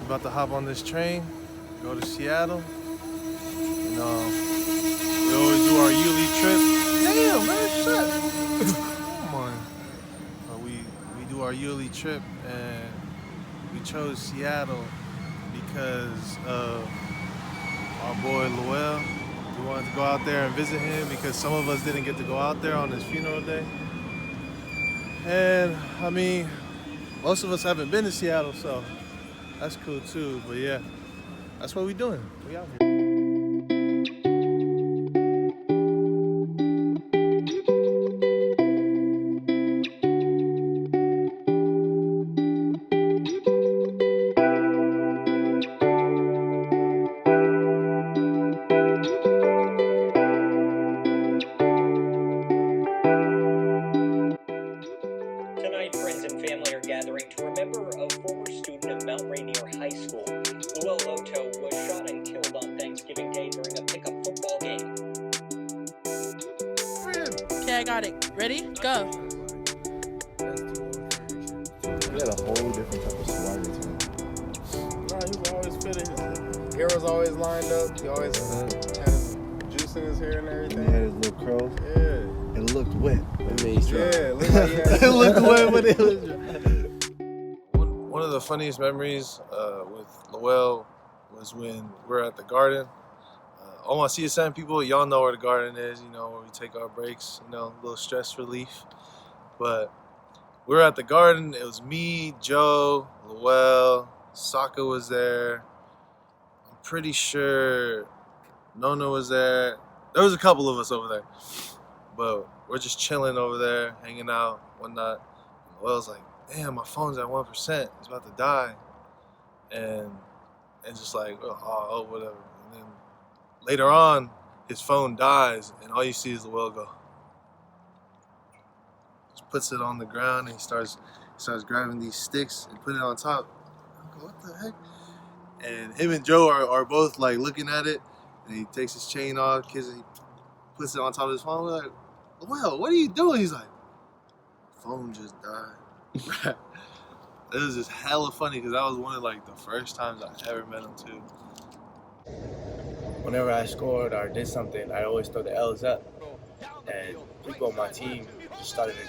about to hop on this train, go to Seattle. And, we always do our yearly trip. Damn, man, shut. Come on. We do our yearly trip, and we chose Seattle because of our boy Leuea. We wanted to go out there and visit him because some of us didn't get to go out there on his funeral day. And I mean, most of us haven't been to Seattle, so that's cool too. But yeah, that's what we doing. We out here. Tonight, friends and family are gathering to remember a former student of Mount Rainier High School. Leuea Loto was shot and killed on Thanksgiving Day during a pickup football game. Okay, I got it. Ready? Go. He had a whole different type of swagger to him. Nah, he was always fitting. His hair was always lined up. He always had his juice in his hair and everything. And he had his little curls. Yeah. It looked wet. It made Yeah, it looked like it looked wet, but it was. One of the funniest memories with Leuea was when we're at the garden. All my CSM people, y'all know where the garden is, where we take our breaks, a little stress relief. But we were at the garden. It was me, Joe, Leuea, Sokka was there. I'm pretty sure Nona was there. There was a couple of us over there. But we're just chilling over there, hanging out, whatnot. And Leuea's like, damn, my phone's at 1%. It's about to die. And just like, oh, whatever. And then later on, his phone dies, and all you see is Leuea go. Just puts it on the ground, and he starts grabbing these sticks and putting it on top. I go, what the heck? And him and Joe are both like looking at it, and he takes his chain off, he puts it on top of his phone. We're like, Leuea, what are you doing? He's like, phone just died. It was just hella funny because that was one of like the first times I ever met him too. Whenever I scored or did something, I always throw the L's up. And people on my team just started to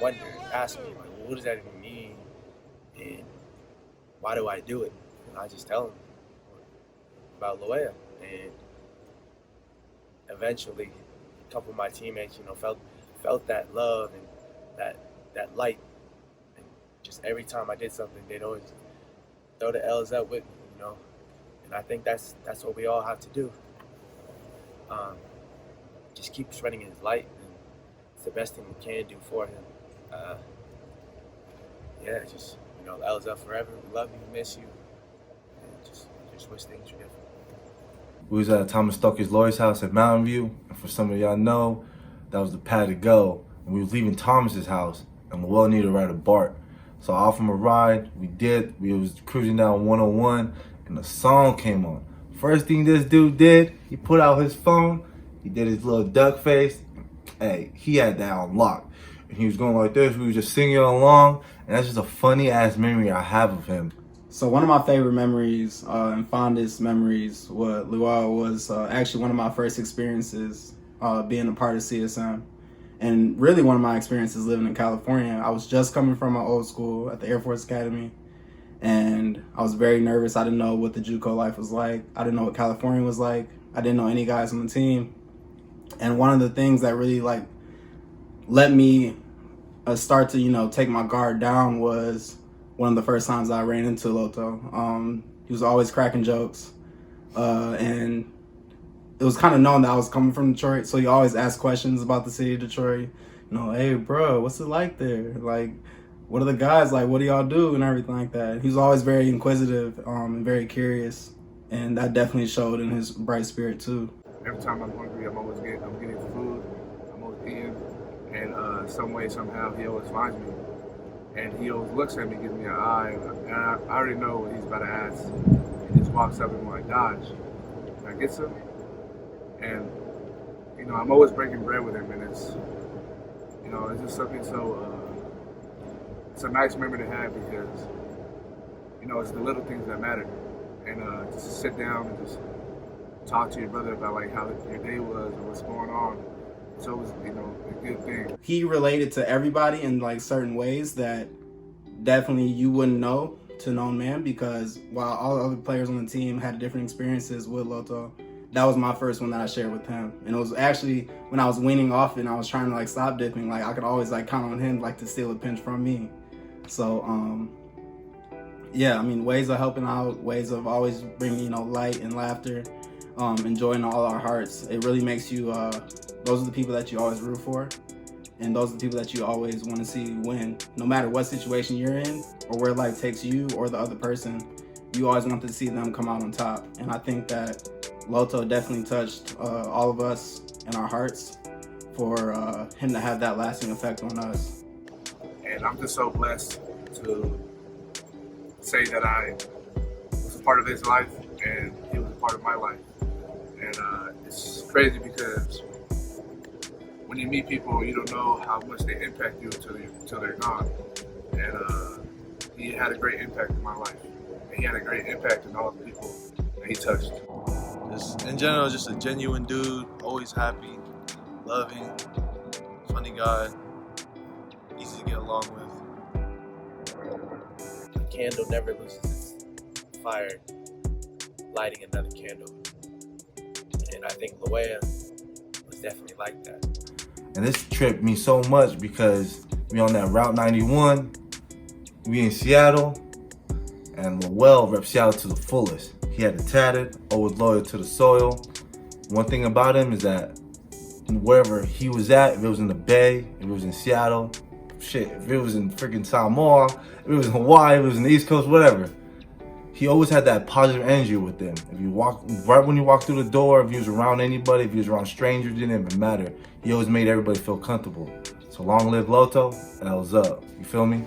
wonder, ask me, like, well, what does that even mean? And why do I do it? And I just tell them about Leuea. And eventually, a couple of my teammates, felt that love and that light. And just every time I did something, they'd always throw the L's up with me, And I think that's what we all have to do. Just keep spreading his light, and it's the best thing we can do for him. Just L's up forever. We love you, miss you, and just wish things were different. We was at Thomas Stoker's lawyer's house at Mountain View, and for some of y'all know, that was the pad to go. And we was leaving Thomas's house, and Leuea needed to ride a BART. So I offered him a ride. We did. We was cruising down 101, and the song came on. First thing this dude did, he put out his phone. He did his little duck face. Hey, he had that on lock. And he was going like this. We were just singing along, and that's just a funny ass memory I have of him. So one of my favorite memories and fondest memories with Leuea was actually one of my first experiences being a part of CSM. And really one of my experiences living in California. I was just coming from my old school at the Air Force Academy, and I was very nervous. I didn't know what the JUCO life was like. I didn't know what California was like. I didn't know any guys on the team. And one of the things that really let me start to take my guard down was one of the first times I ran into Loto. He was always cracking jokes, and it was kind of known that I was coming from Detroit, so he always asked questions about the city of Detroit. Hey, bro, what's it like there? Like, what are the guys like? What do y'all do? And everything like that. He was always very inquisitive and very curious, and that definitely showed in his bright spirit too. Every time I'm hungry, I'm getting food, I'm always eating, and some way, somehow, he always finds me. And he always looks at me, gives me an eye, and I already know what he's about to ask. He just walks up and like, dodge. And I get him, and I'm always breaking bread with him, and it's just something so. It's a nice memory to have because you know, it's the little things that matter. And just to sit down and just talk to your brother about like how your day was or what's going on. It's always, you know, a good thing. He related to everybody in like certain ways that definitely you wouldn't know to known man, because while all the other players on the team had different experiences with Loto, that was my first one that I shared with him. And it was actually when I was weaning off and I was trying to like stop dipping, like I could always like count on him like to steal a pinch from me. So yeah, I mean, ways of helping out, ways of always bringing, you know, light and laughter, enjoying all our hearts. It really makes you, those are the people that you always root for. And those are the people that you always want to see win. No matter what situation you're in or where life takes you or the other person, you always want to see them come out on top. And I think that Loto definitely touched all of us in our hearts for him to have that lasting effect on us. And I'm just so blessed to say that I was a part of his life and he was a part of my life. And it's crazy because when you meet people, you don't know how much they impact you until they're gone. And he had a great impact in my life. And he had a great impact in all the people that he touched. Just in general, just a genuine dude, always happy, loving, funny guy, easy to get along with. A candle never loses its fire, lighting another candle. And I think Leuea was definitely like that. And this trip means so much because we on that Route 91, we in Seattle, and Leuea repped Seattle to the fullest. He had it tatted, always loyal to the soil. One thing about him is that wherever he was at, if it was in the Bay, if it was in Seattle, shit, if it was in freaking Samoa, if it was in Hawaii, if it was in the East Coast, whatever, he always had that positive energy with him. If you walk, right when you walk through the door, if he was around anybody, if he was around strangers, it didn't even matter. He always made everybody feel comfortable. So long live Loto, L's up. You feel me?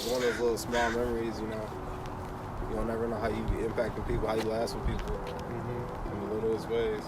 One of those little small memories, you know. You don't never know how you be impacting people, how you last with people in the littlest ways.